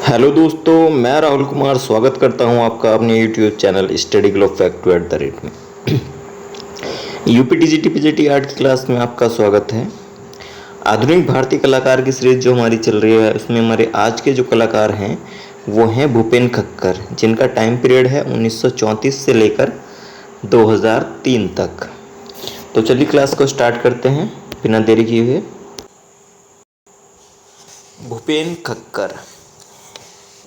Hello दोस्तों, मैं राहुल कुमार स्वागत करता हूं आपका अपने YouTube channel study glow fact at the rate में। यूपी टीजीटी पीजीटी आर्ट की क्लास में आपका स्वागत है। आधुनिक भारतीय कलाकार की सीरीज जो हमारी चल रही है उसमें हमारे आज के जो कलाकार हैं वो हैं भूपेन खक्कर, जिनका टाइम पीरियड है 1934 से लेकर 2003 तक। तो चलिए क्लास को स्टार्ट करते हैं बिना देरी किए हुए। भूपेन खक्कर,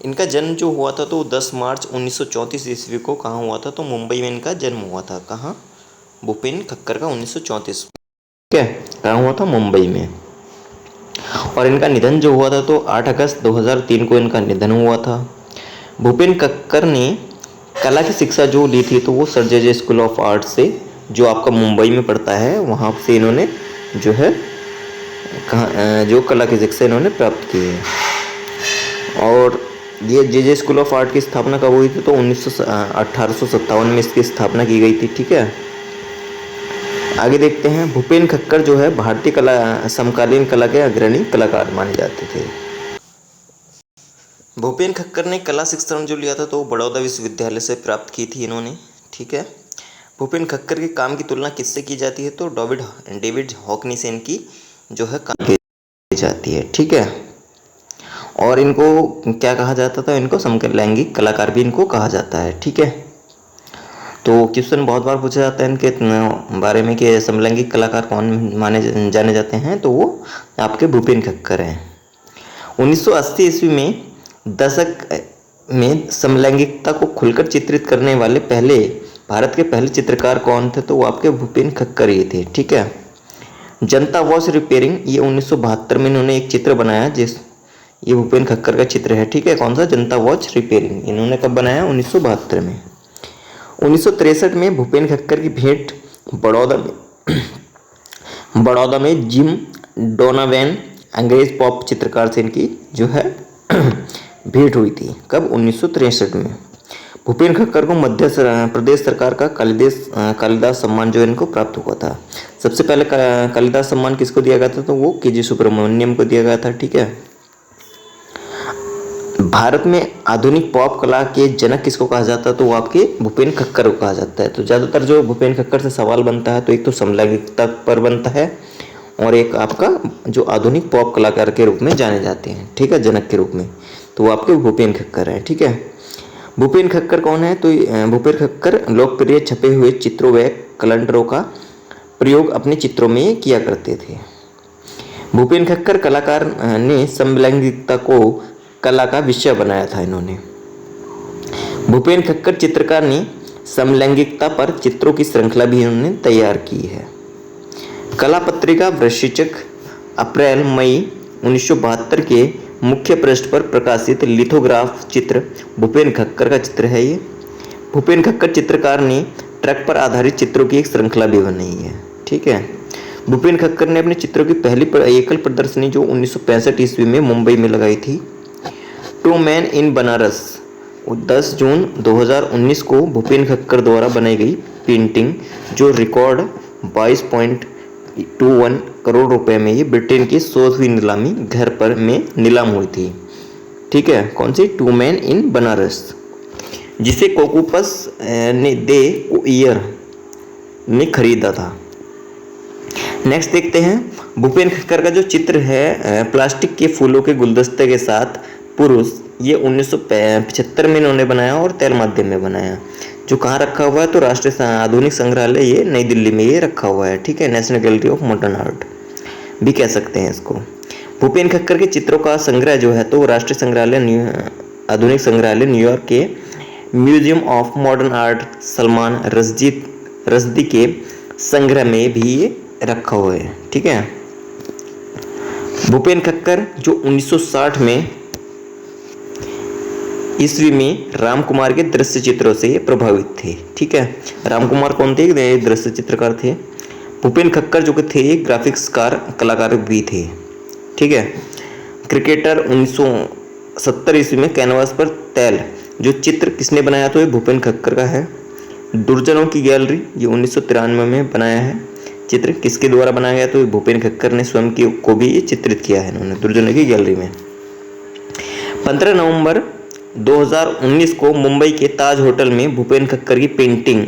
इनका जन्म जो हुआ था तो 10 मार्च 1934 ईस्वी को कहाँ हुआ था, तो मुंबई में इनका जन्म हुआ था। कहाँ? भूपेन खक्कर का 1934, ठीक है, कहाँ हुआ था? मुंबई में। और इनका निधन जो हुआ था तो 8 अगस्त 2003 को इनका निधन हुआ था। भूपेन खक्कर ने कला की शिक्षा जो ली थी तो वो sir J school of art से, जो आपका मुंबई में पड़ता है, वहाँ से इन्होंने जो है जो कला की शिक्षा इन्होंने प्राप्त की है। और ये जे स्कूल ऑफ आर्ट की स्थापना कब हुई थी, तो 1857 में इसकी स्थापना की गई थी। ठीक है, आगे देखते हैं। भूपेन खक्कर जो है भारतीय कला समकालीन कला के अग्रणी कलाकार माने जाते थे। भूपेन खक्कर ने कला शिक्षण जो लिया था तो बड़ौदा विश्वविद्यालय से प्राप्त की थी इन्होंने। ठीक है, भूपेन खक्कर के काम की तुलना किससे की जाती है, तो डेविड हॉकनीसन की जो है काम की जाती है। ठीक है, और इनको क्या कहा जाता था, इनको समलैंगिक कलाकार भी इनको कहा जाता है। ठीक है, तो क्वेश्चन बहुत बार पूछा जाता है इनके बारे में कि समलैंगिक कलाकार कौन माने जाने जाते हैं, तो वो आपके भूपेन खक्कर हैं। 1980 ईस्वी में दशक में समलैंगिकता को खुलकर चित्रित करने वाले भारत के पहले चित्रकार कौन थे, तो वो आपके भूपेन खक्कर ही थे। ठीक है, जनता वॉच रिपेयरिंग, ये 1972 में इन्होंने एक चित्र बनाया, ये भूपेन खक्कर का चित्र है। ठीक है, कौन सा? जनता वॉच रिपेयरिंग। इन्होंने कब बनाया? 1972 में। 1963 में भूपेन खक्कर की भेंट बड़ौदा में जिम डोनावेन, अंग्रेज पॉप चित्रकार से इनकी जो है भेंट हुई थी। कब? 1963 में। भूपेन खक्कर को मध्य प्रदेश सरकार का कालिदास सम्मान जो इनको प्राप्त हुआ था। सबसे पहले कालिदास सम्मान किसको दिया गया था, तो वो के जी सुब्रमण्यम को दिया गया था। ठीक है, भारत में आधुनिक पॉप कला के जनक किसको कहा जाता है, तो वो आपके भूपेन खक्कर को कहा जाता है। तो ज़्यादातर जो भूपेन खक्कर से सवाल बनता है तो एक तो समलैंगिकता पर बनता है और एक आपका जो आधुनिक पॉप कलाकार के रूप में जाने जाते हैं, ठीक है, जनक के रूप में, तो वो आपके भूपेन खक्कर हैं। ठीक है, भूपेन खक्कर कौन है, तो भूपेन खक्कर लोकप्रिय छपे हुए चित्रों व कैलेंडरों का प्रयोग अपने चित्रों में किया करते थे। भूपेन खक्कर कलाकार ने समलैंगिकता को कला का विषय बनाया था इन्होंने। भूपेन खक्कर चित्रकार ने समलैंगिकता पर चित्रों की श्रृंखला भी इन्होंने तैयार की है। कला पत्रिका वृश्चिक अप्रैल मई 1972 के मुख्य पृष्ठ पर प्रकाशित लिथोग्राफ चित्र भूपेन खक्कर का चित्र है। ये भूपेन खक्कर चित्रकार ने ट्रक पर आधारित चित्रों की एक श्रृंखला भी बनाई है। ठीक है, भूपेन खक्कर ने अपने चित्रों की पहली एकल प्रदर्शनी जो 1965 ईस्वी में मुंबई में लगाई थी, टू मैन इन बनारस, 10 जून 2019 को भूपेन खक्कर द्वारा बनाई गई पेंटिंग जो रिकॉर्ड 22.21 करोड़ रुपए में ये ब्रिटेन की 100वीं नीलामी घर पर में नीलाम हुई थी। ठीक है, कौन सी? टू मैन इन बनारस, जिसे कोकुपस ने दे ईयर ने खरीदा था। नेक्स्ट देखते हैं, भूपेन खक्कर का जो चित्र है प्लास्टिक के फूलों के गुलदस्ते के साथ पुरुष, ये 1975 में इन्होंने बनाया और तैल माध्यम में बनाया, जो कहाँ रखा हुआ है, तो राष्ट्रीय आधुनिक संग्रहालय, ये नई दिल्ली में ये रखा हुआ है। ठीक है, national gallery of modern art भी कह सकते हैं इसको। भूपेन खक्कर के चित्रों का संग्रह जो है तो राष्ट्रीय संग्रहालय आधुनिक संग्रहालय न्यूयॉर्क के museum of modern art Salman Rushdie के संग्रह में भी ये रखा हुआ है। ठीक है, भूपेन खक्कर जो 1960 में ईस्वी में राम कुमार के दृश्य चित्रों से प्रभावित थे। ठीक है, राम कुमार कौन थे? दृश्य चित्रकार थे। भूपेन खक्कर जो थे ग्राफिक्स कलाकार भी थे। ठीक है, क्रिकेटर 1970 ईस्वी में कैनवास पर तैल जो चित्र किसने बनाया, तो ये भूपेन खक्कर का है। दुर्जनों की गैलरी, ये 1993 में बनाया है। चित्र किसके द्वारा बनाया गया, तो भूपेन खक्कर ने स्वयं को भी ये चित्रित किया है इन्होंने दुर्जनों की गैलरी में। 15 नवंबर 2019 को मुंबई के ताज होटल में भूपेन खक्कर की painting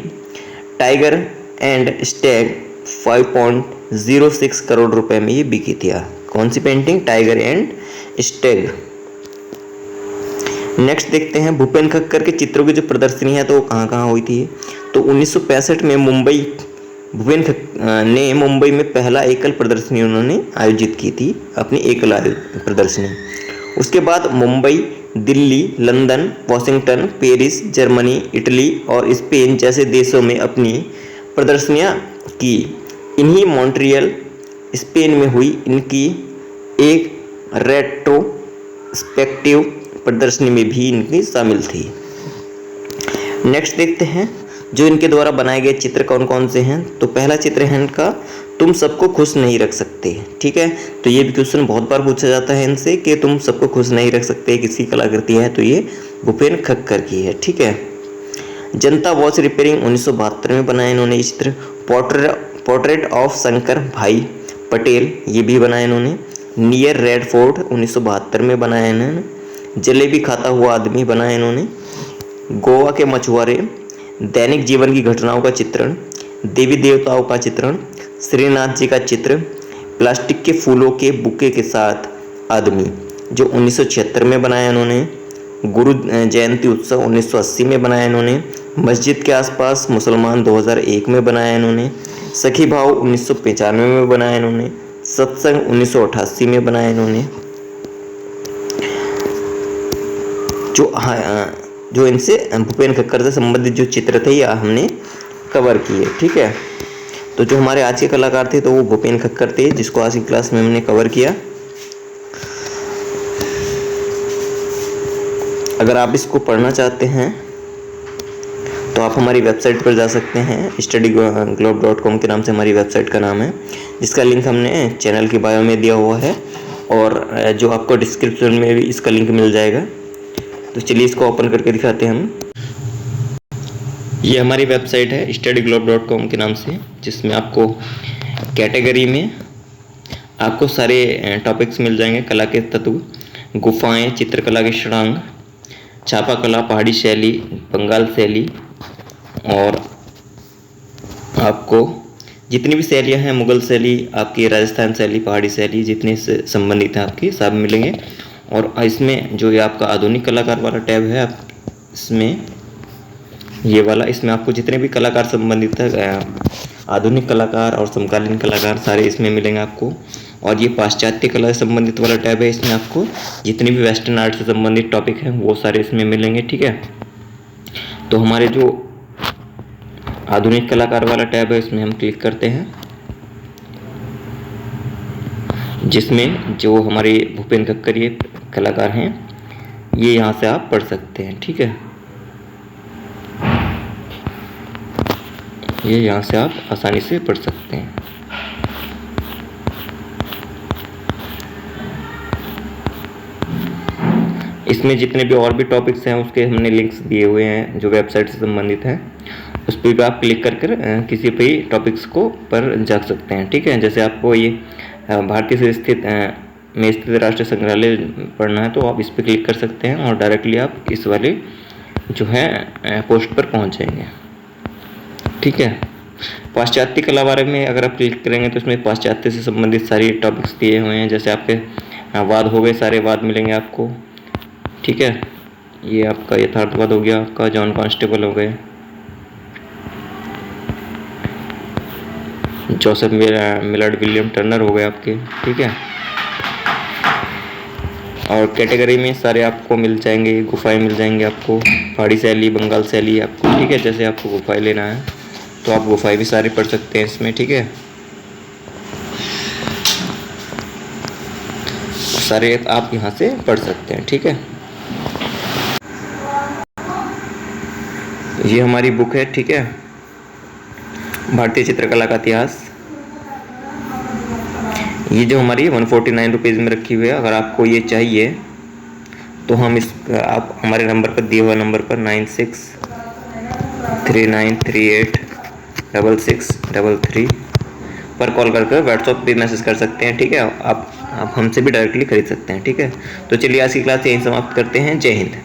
tiger and stag 5.06 crore रुपए में ये बिकी थी। कौन सी painting? Tiger and stag. Next देखते हैं भूपेन खक्कर के चित्रों की जो प्रदर्शनी है तो वो कहाँ कहाँ हुई थी। तो 1965 में भूपेन खक्कर ने मुंबई में पहला एकल प्रदर्शनी उन्होंने आयोजित की थी, अपनी एकल प्रदर्शनी। उसके बाद Mumbai, Delhi, London, Washington, Paris, Germany, Italy और स्पेन जैसे देशों में अपनी प्रदर्शनियां की। इन्हीं मॉन्ट्रियल, स्पेन में हुई इनकी एक रेट्रोस्पेक्टिव प्रदर्शनी में भी इनकी शामिल थी। नेक्स्ट देखते हैं जो इनके द्वारा बनाए गए चित्र कौन कौन से हैं। तो पहला चित्र है इनका तुम सबको खुश नहीं रख सकते। ठीक है, तो ये भी क्वेश्चन बहुत बार पूछा जाता है इनसे कि तुम सबको खुश नहीं रख सकते किसकी कलाकृति है, तो ये भूपेन खक्कर की है। ठीक है, जनता वॉच रिपेयरिंग 1972 में बनाया इन्होंने ये चित्र। पोर्ट्रेट ऑफ शंकर भाई पटेल ये भी बनाया इन्होंने। नियर रेड फोर्ट 1972 में बनाया इन्होंने। जलेबी खाता हुआ आदमी बनाया इन्होंने। गोवा के मछुआरे, दैनिक जीवन की घटनाओं का चित्रण, देवी देवताओं का चित्रण, श्रीनाथ जी का चित्र, प्लास्टिक के फूलों के बुके के साथ आदमी जो 1976 में बनाया इन्होंने। गुरु जयंती उत्सव 1980 में बनाया इन्होंने। मस्जिद के आसपास मुसलमान 2001 में बनाया इन्होंने। सखी भाव 1995 में बनाया इन्होंने। सत्संग 1988 में बनाया इन्होंने। जो इनसे भूपेन खक्कर से संबंधित जो चित्र थे या हमने कवर किए। ठीक है, तो जो हमारे आज के कलाकार थे तो वो भूपेन खक्कर थे जिसको आज की क्लास में हमने कवर किया। अगर आप इसको पढ़ना चाहते हैं तो आप हमारी वेबसाइट पर जा सकते हैं। studyglobe.com के नाम से हमारी वेबसाइट का नाम है, जिसका लिंक हमने चैनल की बायो में दिया हुआ है और जो आपको डिस्क्रिप्शन में भी इसका लिंक मिल जाएगा। तो चलिए इसको ओपन करके दिखाते हैं हम। ये हमारी वेबसाइट है studyglobe.com के नाम से, जिसमें आपको कैटेगरी में आपको सारे टॉपिक्स मिल जाएंगे। कला के तत्व, गुफाएं, चित्रकला के षडांग, छापा कला, पहाड़ी शैली, बंगाल शैली और आपको जितनी भी शैलियाँ हैं, मुगल शैली, आपकी राजस्थान शैली, पहाड़ी शैली, जितने से संबंधित हैं आपके सब मिलेंगे। और इसमें जो ये आपका आधुनिक कलाकार वाला टैब है, आप इसमें ये वाला, इसमें आपको जितने भी कलाकार संबंधित है, आधुनिक कलाकार और समकालीन कलाकार सारे इसमें मिलेंगे आपको। और ये पाश्चात्य कला से संबंधित वाला टैब है, इसमें आपको जितनी भी वेस्टर्न आर्ट से संबंधित टॉपिक हैं वो सारे इसमें मिलेंगे। ठीक है, तो हमारे जो आधुनिक कलाकार वाला टैब है इसमें हम क्लिक करते हैं, जिसमें जो हमारे भूपेन खक्कर ये कलाकार हैं ये यहाँ से आप पढ़ सकते हैं। ठीक है, ये यहाँ से आप आसानी से पढ़ सकते हैं। इसमें जितने भी और भी टॉपिक्स हैं उसके हमने लिंक्स दिए हुए हैं जो वेबसाइट से संबंधित हैं। उस पर भी आप क्लिक कर किसी भी टॉपिक्स को पर जा सकते हैं। ठीक है, जैसे आपको ये भारतीय से स्थित राष्ट्रीय संग्रहालय पढ़ना है तो आप इस पर क्लिक कर सकते हैं और डायरेक्टली आप इस वाले जो है पोस्ट पर पहुंच जाएंगे। ठीक है, पाश्चात्य कला बारे में अगर आप क्लिक करेंगे तो इसमें पाश्चात्य से संबंधित सारी टॉपिक्स दिए हुए हैं। जैसे आपके वाद हो गए, सारे वाद मिलेंगे आपको। ठीक है, ये आपका यथार्थवाद हो गया, आपका जॉन कॉन्स्टेबल हो गए, जोसेफ मिलर्ड विलियम टर्नर हो गए आपके। ठीक है, और कैटेगरी में सारे आपको मिल जाएंगे। गुफाएं मिल जाएंगे आपको, पहाड़ी शैली, बंगाल शैली आपको। ठीक है, जैसे आपको गुफाएं लेना है तो आप गुफाएं भी सारे पढ़ सकते हैं इसमें। ठीक है, सारे आप यहाँ से पढ़ सकते हैं। ठीक है, ये हमारी बुक है। ठीक है, भारतीय चित्रकला का इतिहास। ये जो हमारी 149 रुपीज़ में रखी हुई है। अगर आपको ये चाहिए तो हम आप हमारे नंबर पर दिए हुए नंबर पर 9639386633 पर कॉल करके व्हाट्सएप पे मैसेज कर सकते हैं। ठीक है, आप आप हमसे भी डायरेक्टली खरीद सकते हैं। ठीक है, तो चलिए आज की क्लास यहीं समाप्त करते हैं। जय हिंद।